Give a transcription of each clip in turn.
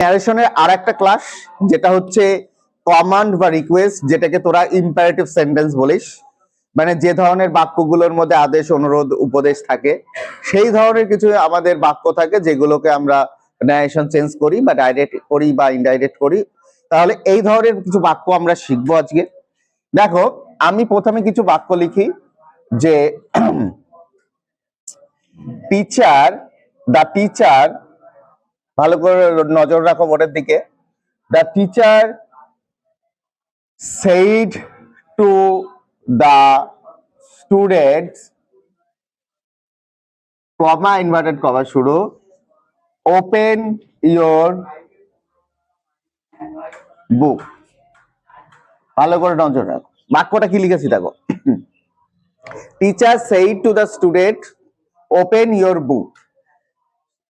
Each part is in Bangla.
ন্যারেশনের আর একটা ক্লাস যেটা হচ্ছে কমান্ড বা রিকোয়েস্ট, যেটাকে তোরা ইম্পারেটিভ সেন্টেন্স বলিস, মানে যে ধরনের বাক্যগুলোর মধ্যে আদেশ, অনুরোধ, উপদেশ থাকে, সেই ধরনের কিছু আমাদের বাক্য থাকে যেগুলোকে আমরা ন্যারেশন চেঞ্জ করি বা ডাইরেক্ট করি বা ইনডাইরেক্ট করি। তাহলে এই ধরনের কিছু বাক্য আমরা শিখবো আজকে। দেখো, আমি প্রথমে কিছু বাক্য লিখি যে দ্য টিচার, ভালো করে নজর রাখো বোর্ডের দিকে। The teacher said to the students, comma inverted comma শুরু, open your book। ভালো করে নজর রাখো, বাক্যটা কি লিখেছি দেখো। Teacher said to the student, open your book।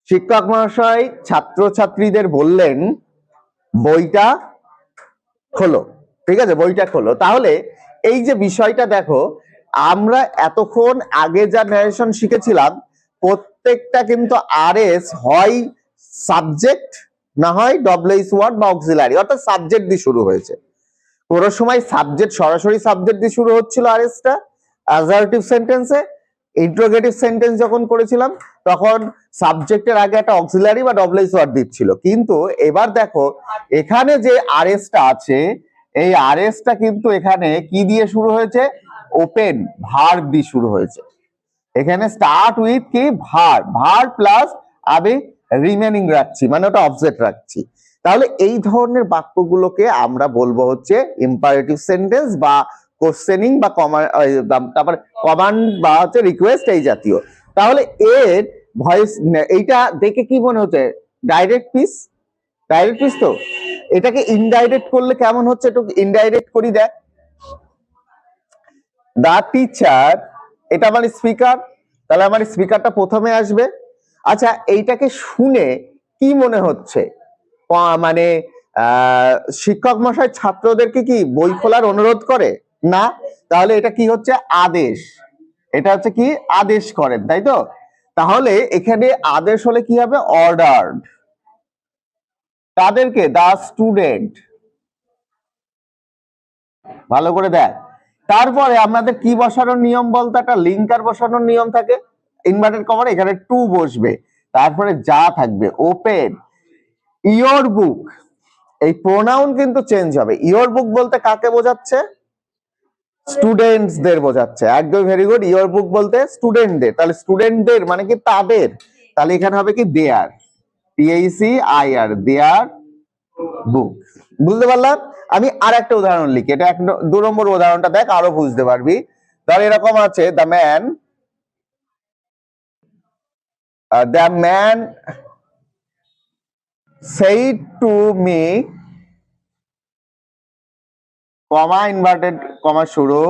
শিক্ষক মহাশয় ছাত্রছাত্রীদের বললেন বইটা খোলো। ঠিক আছে, বইটা খোলো। তাহলে এই যে বিষয়টা দেখো, আমরা এতক্ষণ আগে যা ন্যারেশন শিখেছিলাম প্রত্যেকটা কিন্তু আরএস হয় সাবজেক্ট, না হয় ডব্লিউএস ওয়ার্ড বা অক্সিলারি, অর্থাৎ সাবজেক্ট দিয়ে শুরু হয়েছে। কোনো সময় সাবজেক্ট সরাসরি সাবজেক্ট দিয়ে শুরু হচ্ছিল আরএসটা অ্যাসার্টিভ সেন্টেন্সে। ইন্টারোগেটিভ সেন্টেন্স যখন করেছিলাম তখন সাবজেক্টের আগে একটা অক্সিলারি বা ডব্লিউএস ওয়ার্ড দিচ্ছিল। কিন্তু এবার দেখো এখানে যে আরএসটা আছে, এই আরএসটা কিন্তু এখানে কি দিয়ে শুরু হয়েছে? ওপেন ভার্ব দিয়ে শুরু হয়েছে। এখানে স্টার্ট উইথ কি? ভার্ব প্লাস আমি রিমেনিং রাখছি, মানে ওটা অবজেক্ট রাখছি। তাহলে এই ধরনের বাক্যগুলোকে আমরা বলবো হচ্ছে ইম্পারেটিভ সেন্টেন্স বা কোশ্চেনিং বা তারপর কমান্ড বা হচ্ছে রিকোয়েস্ট এই জাতীয়। তাহলে এর ভয়েস এইটা দেখে কি মনে হচ্ছে? ডাইরেক্ট পিস, ডাইরেক্ট পিস তো। এটাকে ইনডাইরেক্ট করলে কেমন হচ্ছে? একটু ইনডাইরেক্ট করি দেখ। দা টিচার, এটা আমার স্পিকার, তাহলে আমার স্পিকারটা প্রথমে আসবে। আচ্ছা, এইটাকে শুনে কি মনে হচ্ছে? মানে শিক্ষক মশাই ছাত্রদেরকে কি বই খোলার অনুরোধ করে? না, তাহলে এটা কি হচ্ছে? আদেশ। এটা হচ্ছে কি? আদেশ করেন, তাই তো? তাহলে এখানে আদেশ হলে কি হবে? অর্ডার্ড। তাদেরকে দা স্টুডেন্ট, ভালো করে দেখ। তারপরে আমাদের কি বসানোর নিয়ম বলতো? একটা লিঙ্কার বসানোর নিয়ম থাকে। ইনভার্টেড কমার এখানে টু বসবে, তারপরে যা থাকবে ওপেন ইয়োর বুক। এই প্রোনাউন কিন্তু চেঞ্জ হবে। ইয়োর বুক বলতে কাকে বোঝাচ্ছে? স্টুডেন্টসদের বোঝাচ্ছে। একদম ভেরি গুড। ইয়োর বুক বলতে স্টুডেন্টদের, তাহলে স্টুডেন্টদের মানে কি? তাদের। তাহলে এখানে হবে কি? দেয়ার, TACIR, দেয়ার বুক। বুঝতে পারলাম? আমি আর একটা উদাহরণ লিখি, এটা 2 নম্বর উদাহরণটা দেখ, আরো বুঝতে পারবি। ধর এরকম আছে, the man said to me, comma inverted comma শুরু,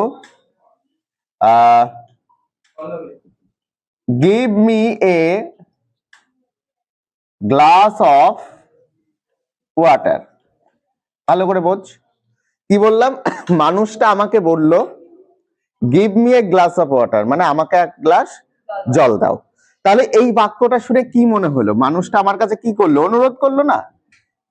give me a glass of water। ভালো করে বোঝ কি বললাম। মানুষটা আমাকে বলল give me a glass of water, মানে আমাকে এক গ্লাস জল দাও। তাহলে এই বাক্যটা শুনে কি মনে হলো? মানুষটা আমার কাছে কি করলো? অনুরোধ করলো না?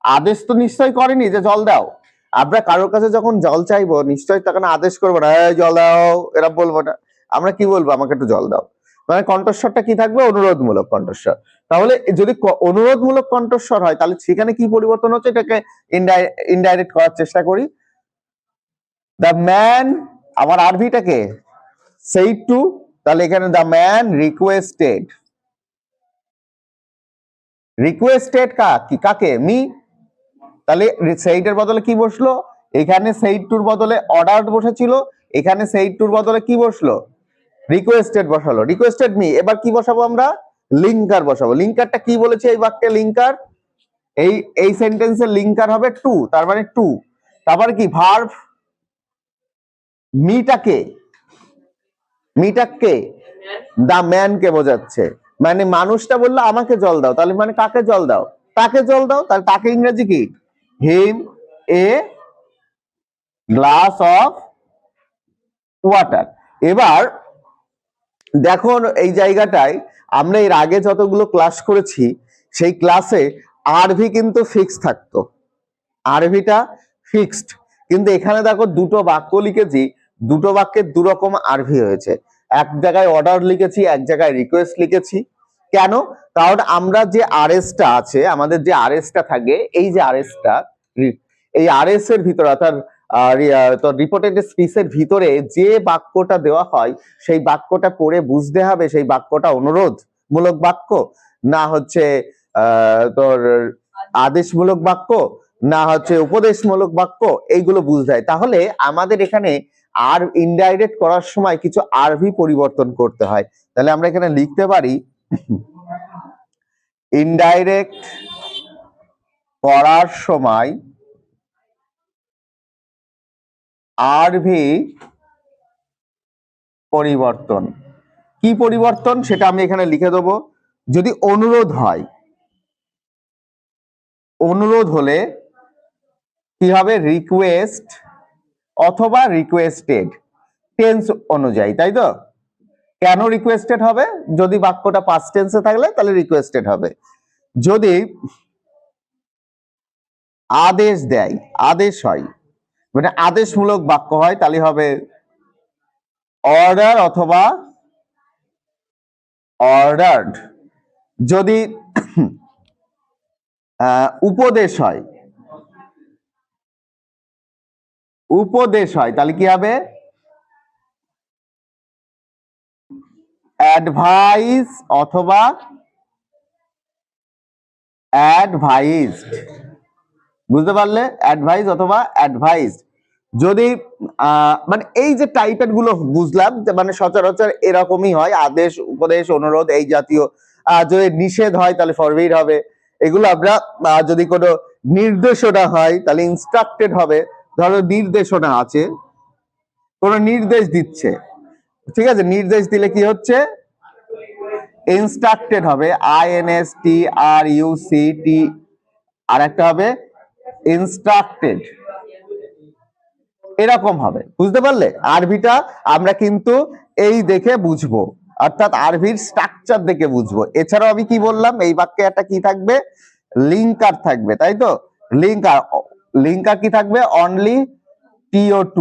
আদেশ তো নিশ্চয় করেনি যে জল দাও। আমরা কারোর কাছে যখন জল চাইবো নিশ্চয়ই তখন আদেশ করবো না, জল দাও, এরা বলবো না। আমরা কি বলবো? আমাকে একটু জল দাও। মানে কণ্ঠস্বরটা কি থাকবে? অনুরোধমূলক কণ্ঠস্বর। তাহলে যদি অনুরোধমূলক কণ্ঠস্বর হয় তাহলে সেখানে কি পরিবর্তন হচ্ছে? এটাকে ইনডাইরেক্ট করার চেষ্টা করি। দ্য ম্যান, আমার আরভিটাকে সেই টু, তাহলে এখানে দ্য ম্যান রিকোয়েস্টেড। রিকোয়েস্টেড কাকে? মি। তাহলে সেইটের বদলে কি বসলো? এখানে সেইট টুর বদলে অর্ডার বসেছিল, এখানে সেইট টুর বদলে কি বসলো? রিকোয়েস্টেড বসালো। Requested me. এবার কি বসাবো আমরা? লিঙ্কার বসাবো। লিঙ্কারটা কি বলেছে এই বাক্যে? লিঙ্কার এই সেন্টেন্সের লিঙ্কার হবে টু, তার মানে টু। তারপরে কি? ভার্ব। মিটাকে দা ম্যান কে বোঝাচ্ছে, মানে মানুষটা বললো আমাকে জল দাও, তাহলে মানে কাকে জল দাও? তাকে জল দাও। তাহলে তাকে ইংরেজি কি? হিম এ গ্লাস অফ ওয়াটার। এবার দেখো এই জায়গাটায় আমরা এর আগে যতগুলো ক্লাস করেছি সেই ক্লাসে আরভি কিন্তু ফিক্স থাকতো, আরভিটা ফিক্সড, কিন্তু এখানে দেখো দুটো বাক্য লিখেছি, দুটো বাক্যের দুরকম আরভি হয়েছে, এক জায়গায় অর্ডার লিখেছি, এক জায়গায় রিকোয়েস্ট লিখেছি। কেন? কারণ আমরা যে আরএসটা আছে, আমাদের যে আরএসটা থাকে, এই যে আরএসটা, এই আরএস এর ভিতরে অর্থাৎ রিপোর্টেড স্পিচের ভিতরে যে বাক্যটা দেওয়া হয় সেই বাক্যটা পড়ে বুঝতে হবে সেই বাক্যটা অনুরোধমূলক বাক্য না হচ্ছে তোর আদেশমূলক বাক্য না হচ্ছে উপদেশমূলক বাক্য, এইগুলো বুঝতে হয়। তাহলে আমাদের এখানে আর ইনডাইরেক্ট করার সময় কিছু আরভি পরিবর্তন করতে হয়। তাহলে আমরা এখানে লিখতে পারি ইনডাইরেক্ট করার সময় আরভি পরিবর্তন। কি পরিবর্তন সেটা আমি এখানে লিখে দেবো। যদি অনুরোধ হয়, অনুরোধ হলে কি হবে? রিকোয়েস্ট অথবা রিকোয়েস্টেড, টেন্স অনুযায়ী, তাই তো? কেন রিকোয়েস্টেড হবে? যদি বাক্যটা পাস্ট টেন্সে থাকলে তাহলে রিকোয়েস্টেড হবে। যদি আদেশ দেয়, আদেশ হয়, মানে আদেশমূলক বাক্য হয়, তাহলে হবে অর্ডার অথবা অর্ডার্ড। যদি উপদেশ হয়, উপদেশ হয়, তাহলে কি হবে? অ্যাডভাইস অথবা অ্যাডভাইসড। বুঝতে পারলে? অ্যাডভাইস অথবা অ্যাডভাইসড। যদি মানে এই যে টাইপের গুলো বুঝলাম, মানে সচরাচর এরকমই হয়, আদেশ, উপদেশ, অনুরোধ, এই জাতীয়। যদি নিষেধ হয় তাহলে ফরবিড হবে। এগুলো আমরা যদি কোনো নির্দেশনা হয় তাহলে ইনস্ট্রাক্টেড হবে। ধরো নির্দেশনা আছে, কোনো নির্দেশ দিচ্ছে, ঠিক আছে, নির্দেশ দিলে কি হচ্ছে? ইনস্ট্রাক্টেড হবে, INSTRUCT, আর একটা হবে ইনস্ট্রাক্টেড, এরকম হবে। বুঝতে পারলে? আরভিটা আমরা কিন্তু এই দেখে বুঝবো, অর্থাৎ আরভির স্ট্রাকচার দেখে বুঝবো। এছাড়াও আমি কি বললাম, এই বাক্যে একটা কি থাকবে? লিঙ্কার থাকবে, তাই তো? লিঙ্কার, লিঙ্কার কি থাকবে? Only TO2।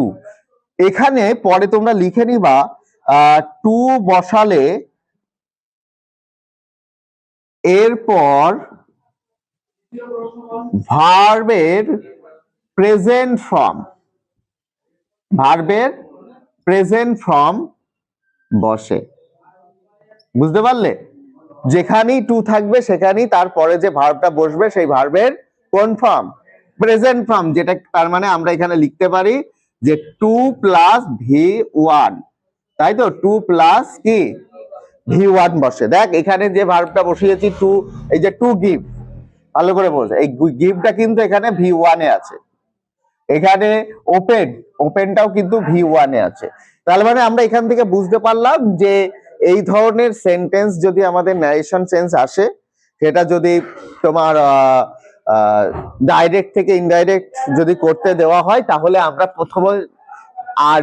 এখানে পরে তোমরা লিখে নিবা টু বসালে এরপর ভার্বের প্রেজেন্ট ফর্ম, ভার্বের প্রেজেন্ট ফর্ম বসে। বুঝতে পারলে? যেখানেই টু থাকবে সেখানেই তারপরে যে ভার্বটা বসবে সেই ভার্বের কোন ফর্ম? Present form. যেটা তার মানে আমরা এখানে লিখতে পারি যে টু প্লাস V1, তাই তো? টু প্লাস কি V1 বসে। দেখ এখানে যে ভার্বটা বসিয়েছি টু, এই যে টু গিভ, ভালো করে বলছে, এই গিভটা কিন্তু এখানে V1 এ আছে। এখানে ওপেন, ওপেনটাও কিন্তু V1 এ আছে। তার মানে আমরা এখান থেকে বুঝতে পারলাম যে এই ধরনের সেন্টেন্স যদি আমাদের ন্যারেশন সেন্স আসে, সেটা যদি তোমার ডাইরেক্ট থেকে ইনডাইরেক্ট যদি করতে দেওয়া হয়, তাহলে আমরা প্রথমে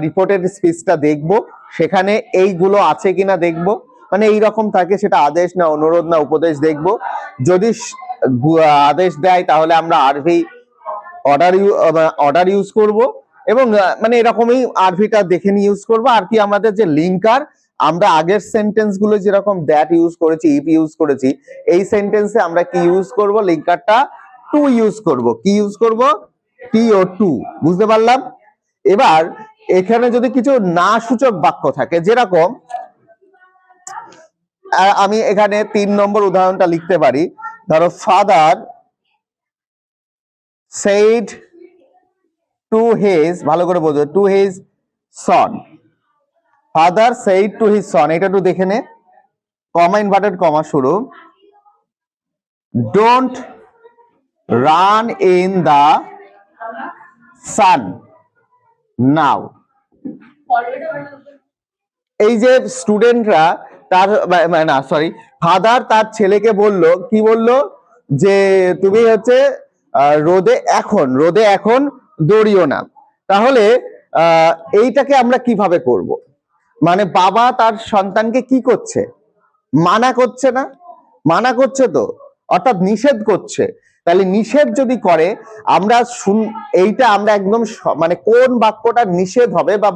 রিপোর্টেড স্পিচটা দেখব, সেখানে এইগুলো আছে কিনা দেখব, মানে এইরকম থাকে, সেটা আদেশ না অনুরোধ না উপদেশ দেখব। যদি আদেশ দেয় তাহলে আমরা আরভি অর্ডার ইউজ করব, এবং মানে এরকমই আরভিটা দেখে নিয়ে ইউজ করব। আর কি আমাদের যে লিঙ্কার, আমরা আগের সেন্টেন্স গুলো যেরকম দ্যাট ইউজ করেছি, ইফ ইউজ করেছি, এই সেন্টেন্সে আমরা কি ইউজ করব? লিঙ্কারটা টু ইউজ করব। কি ইউজ করব? TO2। বুঝতে পারলাম? এবার এখানে যদি কিছু না সূচক বাক্য থাকে, যেরকম আমি এখানে 3 নম্বর উদাহরণটা লিখতে পারি। ধরো ফাদার said to his, ভালো করে বোঝো, to his son, father said to his son, এটা একটু দেখে নে, কমা, ইনভার্টেড কমা শুরু, don't run in the sun now। এই যে স্টুডেন্টরা তার, না সরি, ফাদার তার ছেলেকে বলল, কি বলল? যে তুমি হচ্ছে রোদে এখন দৌড়িও না। তাহলে এইটাকে আমরা কিভাবে করব? মানে বাবা তার সন্তানকে কি করছে? মানা করছে না? মানা করছে তো, অর্থাৎ নিষেধ করছে। তাহলে নিষেধ যদি করে আমরা এইটা আমরা একদম মানে কোন বাক্যটা নিষেধ হবে বা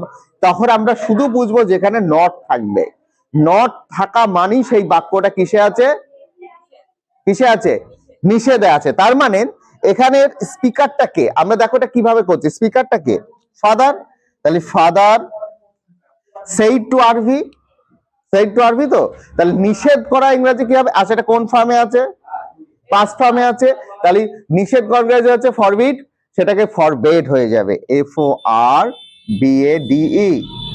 তখন আমরা শুধু বুঝবো যেখানে নট থাকবে। নট থাকা মানেই সেই বাক্যটা কিসে আছে, কিসে আছে, নিষেধে আছে। তার মানে এখানে স্পিকারটা কে, আমরা দেখো এটা কিভাবে করছি, স্পিকারটা কে, ফাদার। তাহলে father said to Aarvi, said to Aarvi. তো তাহলে নিষেধ করা ইংরেজি কি হবে, আচ্ছা এটা কোন ফর্মে আছে, পাস্ট ফর্মে আছে। তাহলে নিষেধ করা ইংরেজি হচ্ছে ফরবিড, সেটাকে ফরবেড হয়ে যাবে, FORBADE,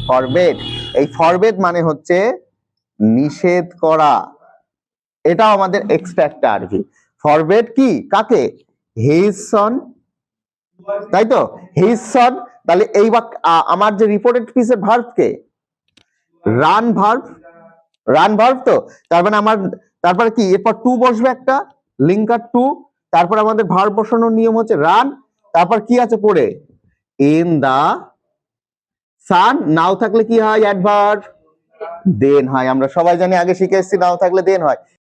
ফরবেড। এই ফরবেড মানে হচ্ছে নিষেধ করা, এটাও আমাদের এক্সট্রা একটা আরভি। ফরবেড কি, কাকে, হিজ সন, তাই তো, হিজ সন। তাহলে এই আমার যে রিপোর্টেড পিসের ভার্ব কে, রান ভার্ব, রান ভার্ব। তো তার মানে আমার তারপরে কি এরপর টু বসবে একটা লিঙ্কার টু, তারপর আমাদের ভার্ব বসানোর নিয়ম হচ্ছে রান, তারপর কি আছে পড়ে, ইন দা সান, নাও থাকলে কি হয় অ্যাডভার্ব, দেন হয়। আমরা সবাই জানি, আগে শিখে এসেছি নাও থাকলে দেন হয়।